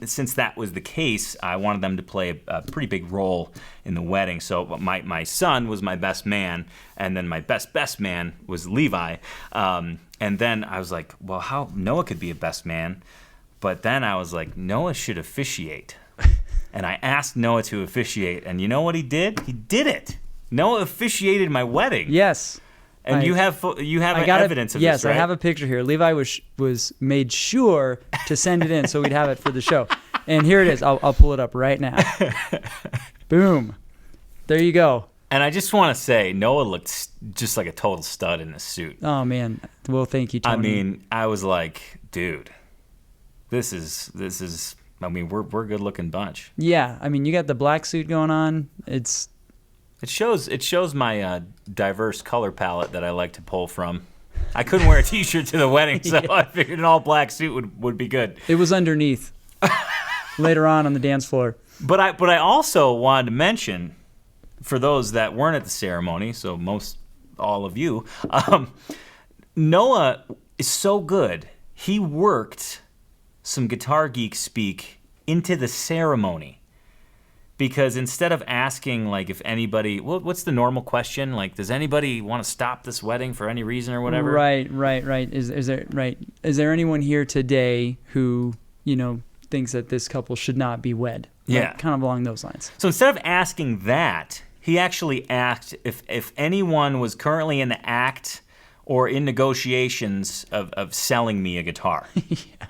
A: since that was the case, I wanted them to play a pretty big role in the wedding. So my son was my best man, and then my best man was Levi, and then I was like, well, how Noah could be a best man, but then I was like, Noah should officiate, and I asked Noah to officiate, and you know what he did? He did it. Noah officiated my wedding.
B: Yes.
A: And you have evidence of
B: yes,
A: this, right?
B: I have a picture here. Levi was made sure to send it in so we'd have it for the show. And here it is. I'll pull it up right now. Boom. There you go.
A: And I just want to say, Noah looked just like a total stud in this suit.
B: Oh, man. Well, thank you, Tony.
A: I mean, I was like, dude, this is. I mean, we're a good-looking bunch.
B: Yeah. I mean, you got the black suit going on. It
A: shows my diverse color palette that I like to pull from. I couldn't wear a T-shirt to the wedding, so I figured an all-black suit would be good.
B: It was underneath later on the dance floor.
A: But I also wanted to mention, for those that weren't at the ceremony, so all of you, Noah is so good. He worked some Guitar Geek speak into the ceremony. Because instead of asking, like, if anybody, what's the normal question? Like, does anybody want to stop this wedding for any reason or whatever?
B: Right. Is there anyone here today who, thinks that this couple should not be wed?
A: Yeah.
B: Like, kind of along those lines.
A: So instead of asking that, he actually asked if anyone was currently in the act or in negotiations of selling me a guitar,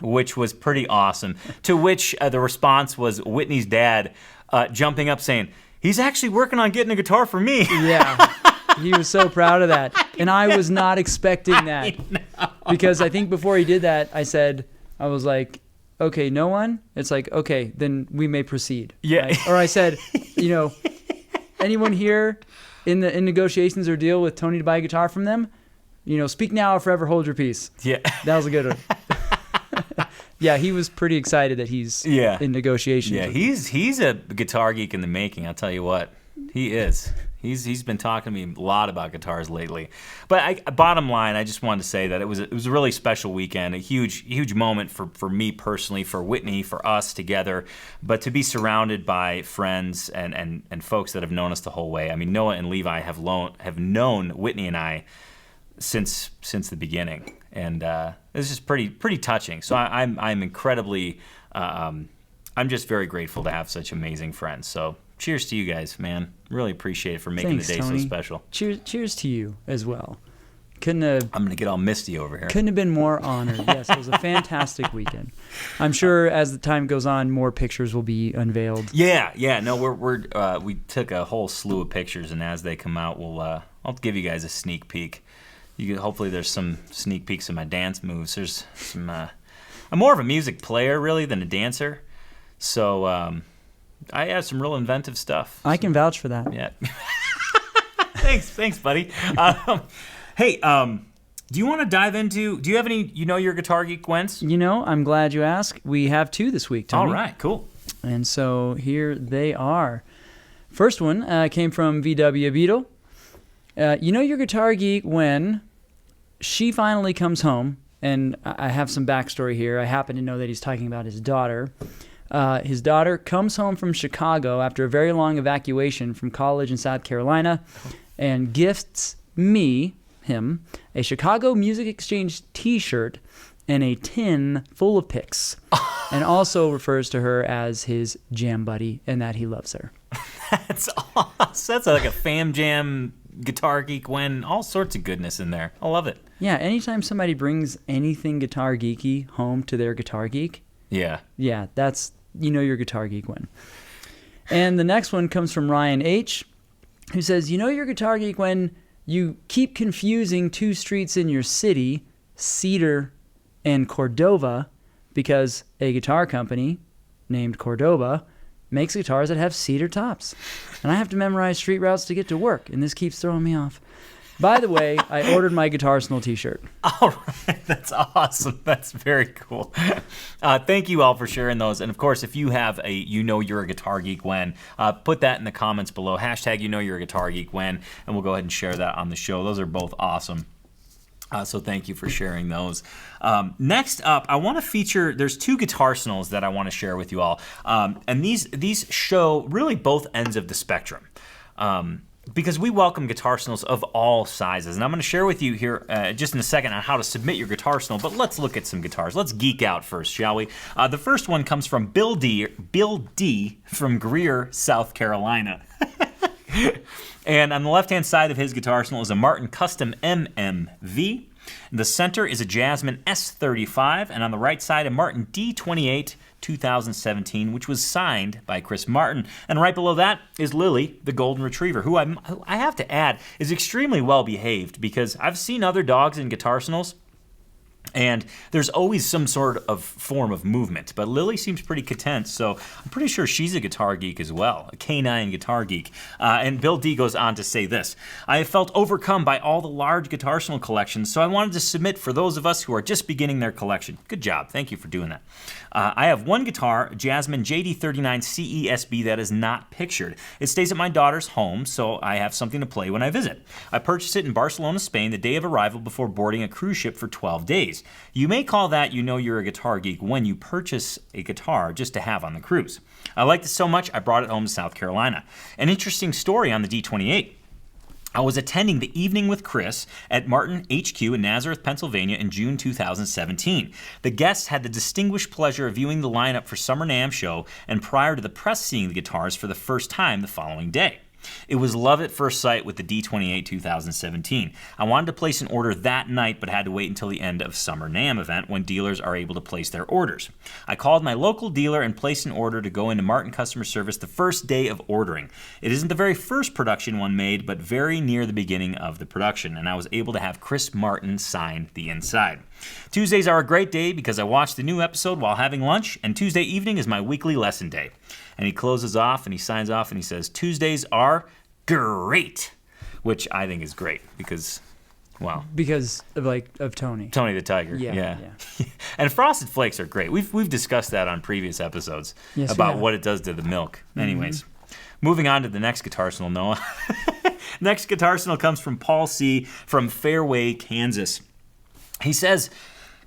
A: which was pretty awesome. To which the response was Whitney's dad jumping up saying, he's actually working on getting a guitar for me.
B: Yeah. He was so proud of that. And I was not expecting that. Because I think before he did that, I was like, okay, no one? It's like, okay, then we may proceed.
A: Yeah.
B: Right? Or I said, anyone here in negotiations or deal with Tony to buy a guitar from them? Speak now or forever hold your peace.
A: Yeah.
B: That was a good one. Yeah, he was pretty excited that he's in negotiations.
A: Yeah, he's a guitar geek in the making, I'll tell you what. He is. He's been talking to me a lot about guitars lately. But bottom line, I just wanted to say that it was a really special weekend, a huge moment for me personally, for Whitney, for us together. But to be surrounded by friends and folks that have known us the whole way. I mean, Noah and Levi have known Whitney and I since the beginning, and it's just pretty touching. So I'm incredibly, I'm just very grateful to have such amazing friends. So. Cheers to you guys, man. Really appreciate it for making the day
B: Tony.
A: so special.
B: Cheers to you as well.
A: I'm going to get all misty over here.
B: Couldn't have been more honored. Yes, it was a fantastic weekend. I'm sure as the time goes on, more pictures will be unveiled.
A: Yeah. No, we took a whole slew of pictures, and as they come out, I'll give you guys a sneak peek. Hopefully there's some sneak peeks of my dance moves. There's some. I'm more of a music player really than a dancer, so. I have some real inventive stuff.
B: I can vouch for that.
A: Yeah. Thanks, buddy. Hey, do you want to dive into? Do you have any? Your Guitar Geek Gwents?
B: I'm glad you asked. We have 2 this week, Tony.
A: All right, cool.
B: And so here they are. First one came from VW Beetle. Your Guitar Geek when she finally comes home, and I have some backstory here. I happen to know that he's talking about his daughter. His daughter comes home from Chicago after a very long evacuation from college in South Carolina and gifts him, a Chicago Music Exchange t-shirt and a tin full of picks, and also refers to her as his jam buddy and that he loves her.
A: That's awesome. That's like a fam jam Guitar Geek when all sorts of goodness in there. I love it.
B: Yeah, anytime somebody brings anything Guitar Geeky home to their Guitar Geek, yeah, that's your Guitar Geek win. And the next one comes from Ryan H., who says, your Guitar Geek when you keep confusing 2 streets in your city, Cedar and Cordova, because a guitar company named Cordoba makes guitars that have cedar tops. And I have to memorize street routes to get to work, and this keeps throwing me off. By the way, I ordered my Guitar Arsenal t-shirt.
A: All right. That's awesome. That's very cool. Thank you all for sharing those. And, of course, if you have you're a Guitar Geek when, put that in the comments below. # you're a Guitar Geek when, and we'll go ahead and share that on the show. Those are both awesome. So thank you for sharing those. Next up, I want to feature, there's 2 Guitar Arsenals that I want to share with you all. And these show really both ends of the spectrum. Because we welcome Guitar Arsenals of all sizes. And I'm going to share with you here just in a second on how to submit your Guitar Arsenal, but let's look at some guitars. Let's geek out first, shall we? The first one comes from Bill D from Greer, South Carolina. And on the left-hand side of his Guitar Arsenal is a Martin Custom MMV. The center is a Jasmine S35, and on the right side, a Martin D28 2017, which was signed by Chris Martin. And right below that is Lily, the Golden Retriever, who I have to add is extremely well behaved, because I've seen other dogs in Guitar Arsenals, and there's always some sort of form of movement. But Lily seems pretty content, so I'm pretty sure she's a guitar geek as well, a canine guitar geek. And Bill D goes on to say this: I have felt overcome by all the large Guitar Arsenal collections, so I wanted to submit for those of us who are just beginning their collection. Good job. Thank you for doing that. I have one guitar, Jasmine JD39 CESB, that is not pictured. It stays at my daughter's home, so I have something to play when I visit. I purchased it in Barcelona, Spain, the day of arrival before boarding a cruise ship for 12 days. You may call that you're a guitar geek when you purchase a guitar just to have on the cruise. I liked it so much, I brought it home to South Carolina. An interesting story on the D28. I was attending the Evening with Chris at Martin HQ in Nazareth, Pennsylvania in June 2017. The guests had the distinguished pleasure of viewing the lineup for Summer NAMM show, and prior to the press seeing the guitars for the first time the following day. It was love at first sight with the D28 2017. I wanted to place an order that night, but had to wait until the end of Summer NAMM event when dealers are able to place their orders. I called my local dealer and placed an order to go into Martin customer service the first day of ordering. It isn't the very first production one made, but very near the beginning of the production, and I was able to have Chris Martin sign the inside. Tuesdays are a great day because I watch the new episode while having lunch, and Tuesday evening is my weekly lesson day. And he closes off and he signs off and he says, Tuesdays are great, which I think is great because, well.
B: Because of Tony.
A: Tony the Tiger, yeah. And Frosted Flakes are great. We've discussed that on previous episodes about what it does to the milk. Anyways, moving on to the next guitar arsenal, Noah. Next guitar arsenal comes from Paul C. from Fairway, Kansas. He says,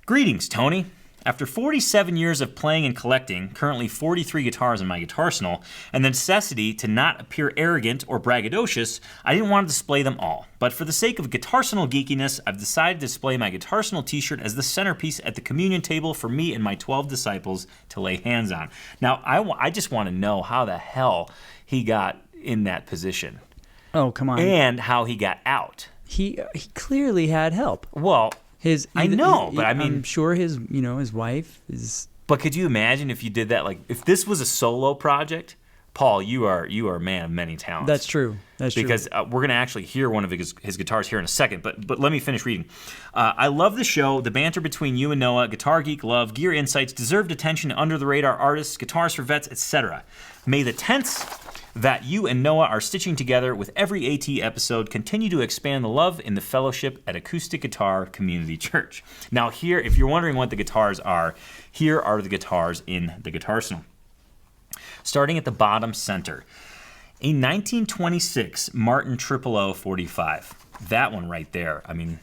A: greetings, Tony. After 47 years of playing and collecting, currently 43 guitars in my guitar arsenal, and the necessity to not appear arrogant or braggadocious, I didn't want to display them all. But for the sake of guitar arsenal geekiness, I've decided to display my guitar arsenal t-shirt as the centerpiece at the communion table for me and my 12 disciples to lay hands on. Now, I just want to know how the hell he got in that position.
B: Oh, come on.
A: And how he got out.
B: He clearly had help.
A: Well, I know, but I mean,
B: I'm sure his wife is.
A: But could you imagine if you did that? Like, if this was a solo project, Paul, you are a man of many talents.
B: That's true.
A: Because we're gonna actually hear one of his guitars here in a second. But let me finish reading. I love the show, the banter between you and Noah, Guitar Geek Love, Gear Insights, deserved attention, under the radar artists, guitars for vets, etc. May the tense that you and Noah are stitching together with every AT episode continue to expand the love in the fellowship at Acoustic Guitar Community Church. Now here, if you're wondering what the guitars are, here are the guitars in the guitar arsenal. Starting at the bottom center, a 1926 Martin 000 45. That one right there, I mean,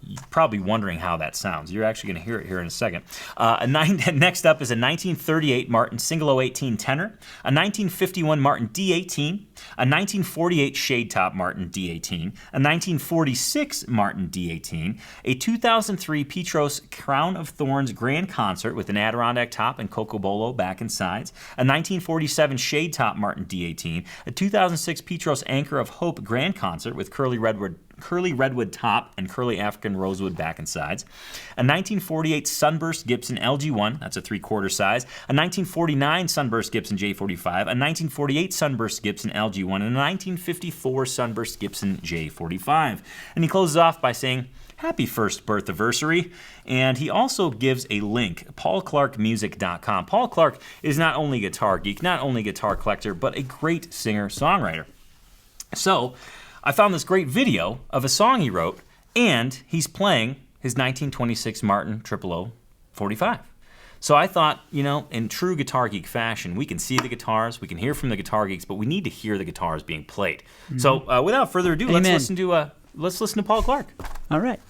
A: you're probably wondering how that sounds. You're actually going to hear it here in a second. Next up is a 1938 Martin Single 018 tenor, a 1951 Martin D18, a 1948 Shade Top Martin D18, a 1946 Martin D18, a 2003 Petros Crown of Thorns Grand Concert with an Adirondack top and Cocobolo back and sides, a 1947 Shade Top Martin D18, a 2006 Petros Anchor of Hope Grand Concert with curly redwood top and curly African rosewood back and sides, a 1948 Sunburst Gibson LG1, that's a 3/4 size, a 1949 Sunburst Gibson J45, a 1948 Sunburst Gibson LG1, and a 1954 Sunburst Gibson J45. And he closes off by saying, happy first birthniversary. And he also gives a link, paulclarkmusic.com. Paul Clark is not only a guitar geek, not only a guitar collector, but a great singer-songwriter. So, I found this great video of a song he wrote, and he's playing his 1926 Martin 000 45. So I thought, in true Guitar Geek fashion, we can see the guitars, we can hear from the guitar geeks, but we need to hear the guitars being played. Mm-hmm. So without further ado, let's listen to Paul Clark.
B: All right.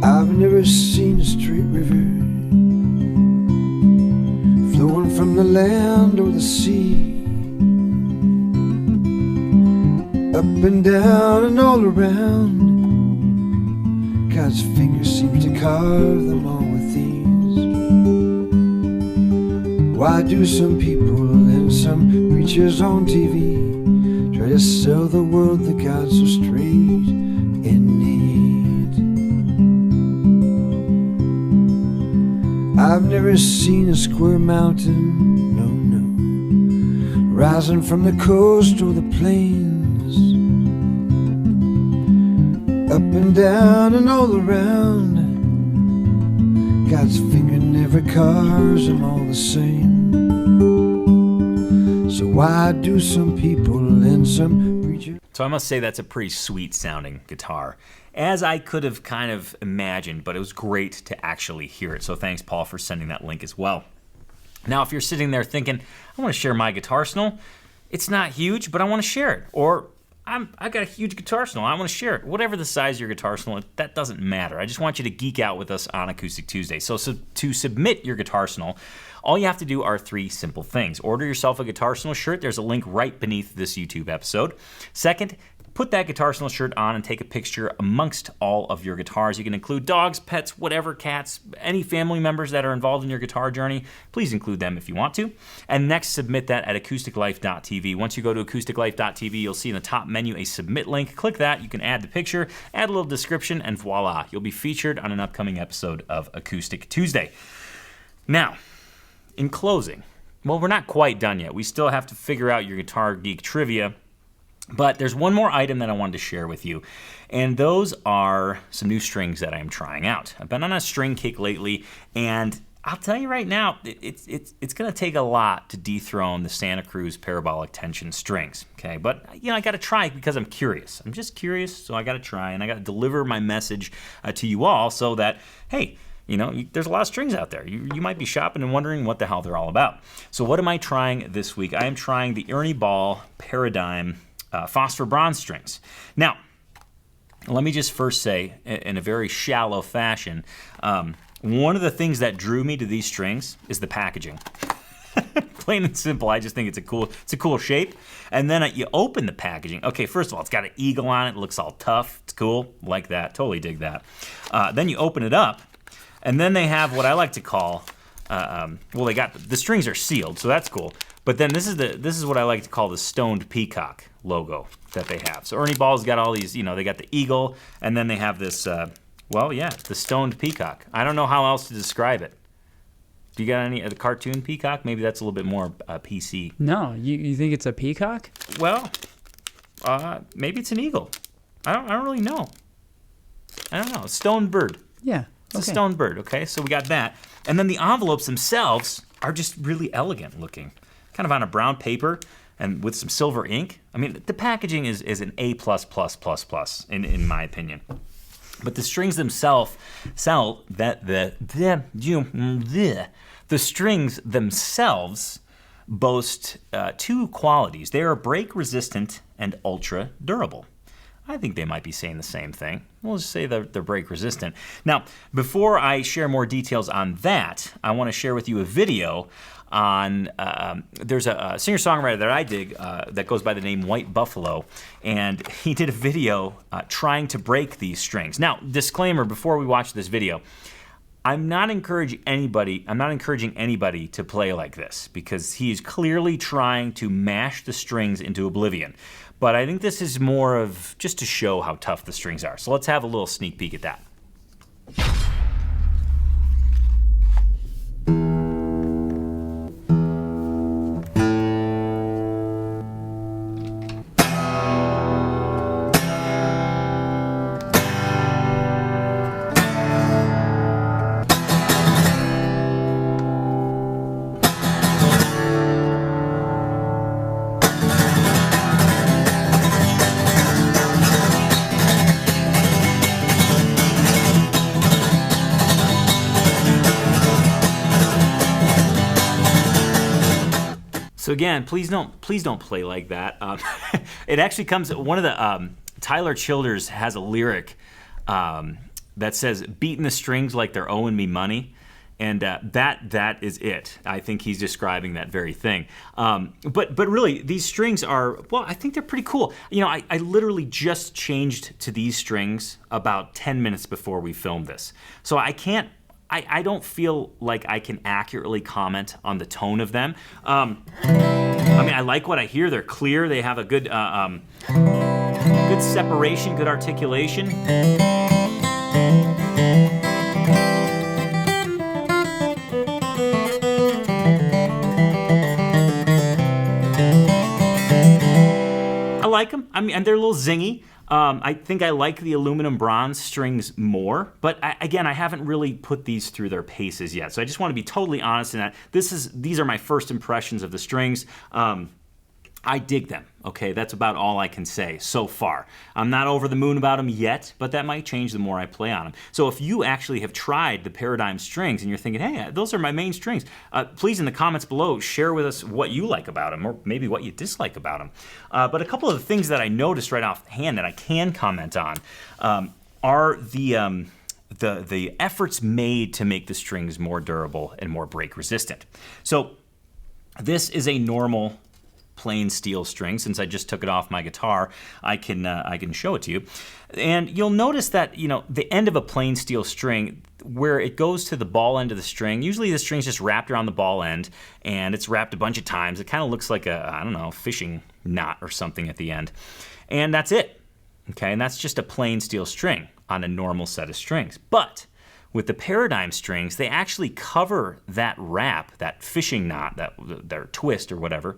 D: I've never seen a straight river flowing from the land or the sea, up and down and all around. God's finger seems to carve them all with ease. Why do some people and some preachers on TV try to sell the world that God's so straight in need? I've never seen a square mountain, no, rising from the coast or the plains, up and down and all around. God's finger never carves them all the same. So why do some people and some preachers?
A: So I must say that's a pretty sweet sounding guitar, as I could have kind of imagined, but it was great to actually hear it. So thanks, Paul, for sending that link as well. Now, if you're sitting there thinking, I want to share my guitar arsenal, it's not huge, but I want to share it. Or I got a huge guitar arsenal, I want to share it. Whatever the size of your guitar arsenal, that doesn't matter. I just want you to geek out with us on Acoustic Tuesday. So to submit your guitar arsenal, all you have to do are 3 simple things. Order yourself a guitar arsenal shirt. There's a link right beneath this YouTube episode. Second, put that Guitar Signal shirt on and take a picture amongst all of your guitars. You can include dogs, pets, whatever, cats, any family members that are involved in your guitar journey. Please include them if you want to. And next, submit that at acousticlife.tv. Once you go to acousticlife.tv, you'll see in the top menu a submit link. Click that. You can add the picture, add a little description, and voila, you'll be featured on an upcoming episode of Acoustic Tuesday. Now, in closing, well, we're not quite done yet. We still have to figure out your Guitar Geek trivia. But there's one more item that I wanted to share with you, and those are some new strings that I am trying out. I've been on a string kick lately, and I'll tell you right now, it's going to take a lot to dethrone the Santa Cruz parabolic tension strings, okay? But, I got to try because I'm curious. I'm just curious, so I got to try, and I got to deliver my message to you all so that, hey, there's a lot of strings out there. You might be shopping and wondering what the hell they're all about. So what am I trying this week? I am trying the Ernie Ball Paradigm phosphor bronze strings. Now, let me just first say, in a very shallow fashion, one of the things that drew me to these strings is the packaging. Plain and simple, I just think it's a cool shape. And then you open the packaging. Okay, first of all, it's got an eagle on it. It looks all tough. It's cool. Like that. Totally dig that. Then you open it up, and then they have what I like to call, they got the strings are sealed, so that's cool. But then this is what I like to call the stoned peacock logo that they have. So Ernie Ball's got all these, they got the eagle, and then they have this, the stoned peacock. I don't know how else to describe it. Do you got any the cartoon peacock? Maybe that's a little bit more PC.
B: No, you think it's a peacock?
A: Well, maybe it's an eagle. I don't really know. I don't know. A stoned bird.
B: Yeah.
A: It's a stone bird, okay? So we got that. And then the envelopes themselves are just really elegant looking. Kind of on a brown paper and with some silver ink. I mean, the packaging is an A++++ in my opinion. But the strings themselves the strings themselves boast two qualities. They are break resistant and ultra durable. I think they might be saying the same thing. We'll just say they're break resistant. Now, before I share more details on that, I want to share with you a video on, there's a singer-songwriter that I dig that goes by the name White Buffalo, and he did a video trying to break these strings. Now, disclaimer before we watch this video, I'm not encouraging anybody to play like this because he is clearly trying to mash the strings into oblivion. But I think this is more of just to show how tough the strings are. So let's have a little sneak peek at that. So again, please don't play like that. It actually comes. One of the Tyler Childers has a lyric that says "beating the strings like they're owing me money," and that is it. I think he's describing that very thing. But really, these strings are, well, I think they're pretty cool. I literally just changed to these strings about 10 minutes before we filmed this, so I don't feel like I can accurately comment on the tone of them. I like what I hear. They're clear. They have a good separation, good articulation. I like them. And they're a little zingy. I think I like the aluminum bronze strings more, but I haven't really put these through their paces yet. So I just want to be totally honest in that these are my first impressions of the strings. I dig them, okay? That's about all I can say so far. I'm not over the moon about them yet, but that might change the more I play on them. So if you actually have tried the Paradigm strings and you're thinking, hey, those are my main strings, please in the comments below share with us what you like about them or maybe what you dislike about them. But a couple of the things that I noticed right offhand that I can comment on are the efforts made to make the strings more durable and more break resistant. So this is a normal plain steel string. Since I just took it off my guitar, I can show it to you. And you'll notice that, the end of a plain steel string, where it goes to the ball end of the string, usually the string's just wrapped around the ball end, and it's wrapped a bunch of times. It kind of looks like a fishing knot or something at the end. And that's it. Okay, and that's just a plain steel string on a normal set of strings. But with the Paradigm strings, they actually cover that wrap, that fishing knot, their twist or whatever,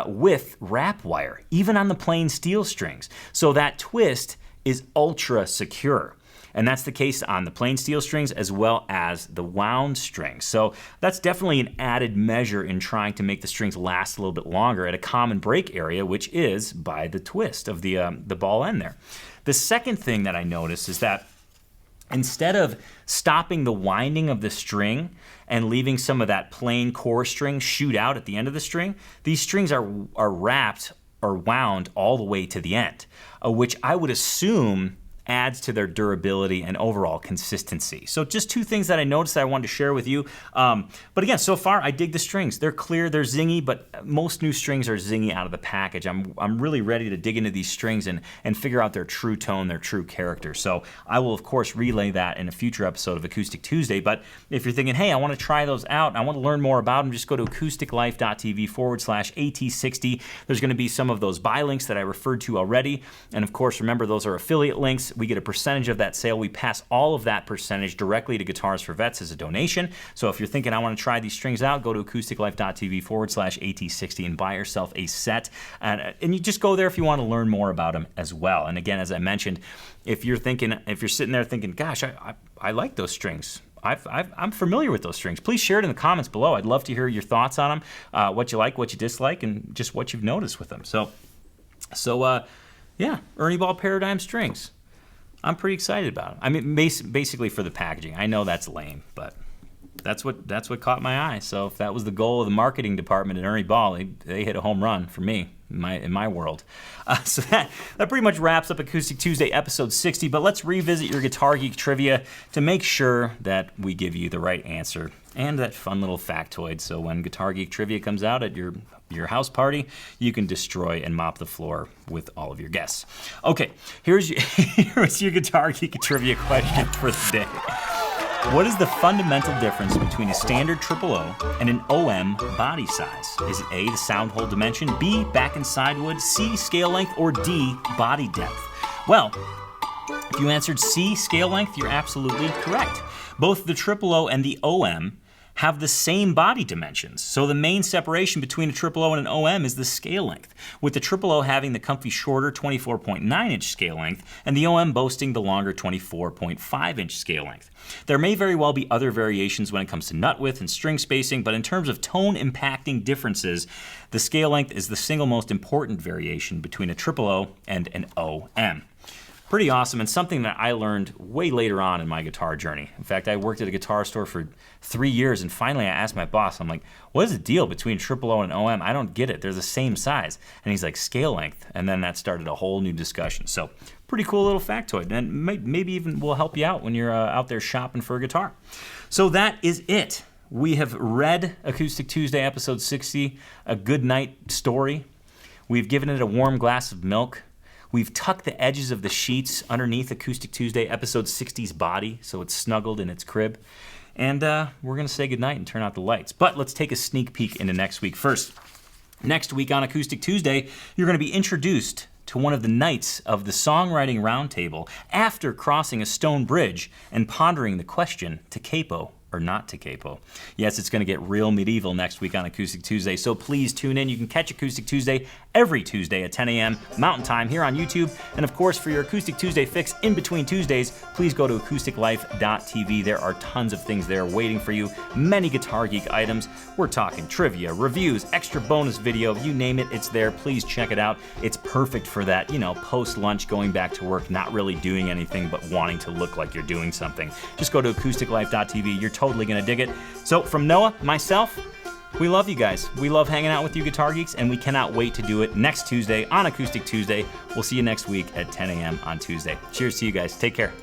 A: with wrap wire, even on the plain steel strings. So that twist is ultra secure. And that's the case on the plain steel strings as well as the wound strings. So that's definitely an added measure in trying to make the strings last a little bit longer at a common break area, which is by the twist of the ball end there. The second thing that I noticed is that instead of stopping the winding of the string and leaving some of that plain core string shoot out at the end of the string, these strings are wrapped or wound all the way to the end, which I would assume adds to their durability and overall consistency. So just two things that I noticed that I wanted to share with you. But again, so far I dig the strings. They're clear, they're zingy, but most new strings are zingy out of the package. I'm really ready to dig into these strings and figure out their true tone, their true character. So I will of course relay that in a future episode of Acoustic Tuesday. But if you're thinking, hey, I want to try those out and I want to learn more about them, just go to acousticlife.tv/AT60. There's going to be some of those buy links that I referred to already. And of course, remember, those are affiliate links. We get a percentage of that sale. We pass all of that percentage directly to Guitars for Vets as a donation. So if you're thinking, I want to try these strings out, go to acousticlife.tv/AT60 and buy yourself a set. And you just go there if you want to learn more about them as well. And again, as I mentioned, if you're sitting there thinking, gosh, I like those strings, I'm familiar with those strings, please share it in the comments below. I'd love to hear your thoughts on them, what you like, what you dislike, and just what you've noticed with them. So yeah, Ernie Ball Paradigm Strings. I'm pretty excited about it. I mean, basically for the packaging. I know that's lame, but that's what caught my eye. So if that was the goal of the marketing department at Ernie Ball, they hit a home run for me in my world. So that pretty much wraps up Acoustic Tuesday episode 60. But let's revisit your Guitar Geek trivia to make sure that we give you the right answer and that fun little factoid. So when Guitar Geek trivia comes out at your house party, you can destroy and mop the floor with all of your guests. Okay, here's your Guitar Geek trivia question for the day. What is the fundamental difference between a standard triple O and an OM body size? Is it A, the sound hole dimension, B, back and side wood, C, scale length, or D, body depth? Well, if you answered C, scale length, you're absolutely correct. Both the triple O and the OM have the same body dimensions. So the main separation between a triple O and an OM is the scale length, with the triple O having the comfy shorter 24.9-inch scale length and the OM boasting the longer 24.5-inch scale length. There may very well be other variations when it comes to nut width and string spacing, but in terms of tone impacting differences, the scale length is the single most important variation between a triple O and an OM. Pretty awesome, and something that I learned way later on in my guitar journey. In fact, I worked at a guitar store for 3 years, and finally I asked my boss, I'm like, what is the deal between triple O and OM? I don't get it. They're the same size. And he's like, scale length. And then that started a whole new discussion. So pretty cool little factoid, and maybe even will help you out when you're out there shopping for a guitar. So that is it. We have read Acoustic Tuesday episode 60, a good night story. We've given it a warm glass of milk. We've tucked the edges of the sheets underneath Acoustic Tuesday episode 60's body, so it's snuggled in its crib. And we're going to say goodnight and turn out the lights. But let's take a sneak peek into next week first. Next week on Acoustic Tuesday, you're going to be introduced to one of the knights of the Songwriting Roundtable after crossing a stone bridge and pondering the question, to capo or not to capo. Yes, it's going to get real medieval next week on Acoustic Tuesday, so please tune in. You can catch Acoustic Tuesday every Tuesday at 10 a.m. Mountain Time here on YouTube. And of course, for your Acoustic Tuesday fix in between Tuesdays, please go to acousticlife.tv. There are tons of things there waiting for you. Many Guitar Geek items. We're talking trivia, reviews, extra bonus video, you name it, it's there. Please check it out. It's perfect for that, post-lunch, going back to work, not really doing anything, but wanting to look like you're doing something. Just go to acousticlife.tv. You're totally going to dig it. So from Noah, myself, we love you guys. We love hanging out with you Guitar Geeks, and we cannot wait to do it next Tuesday on Acoustic Tuesday. We'll see you next week at 10 a.m. on Tuesday. Cheers to you guys. Take care.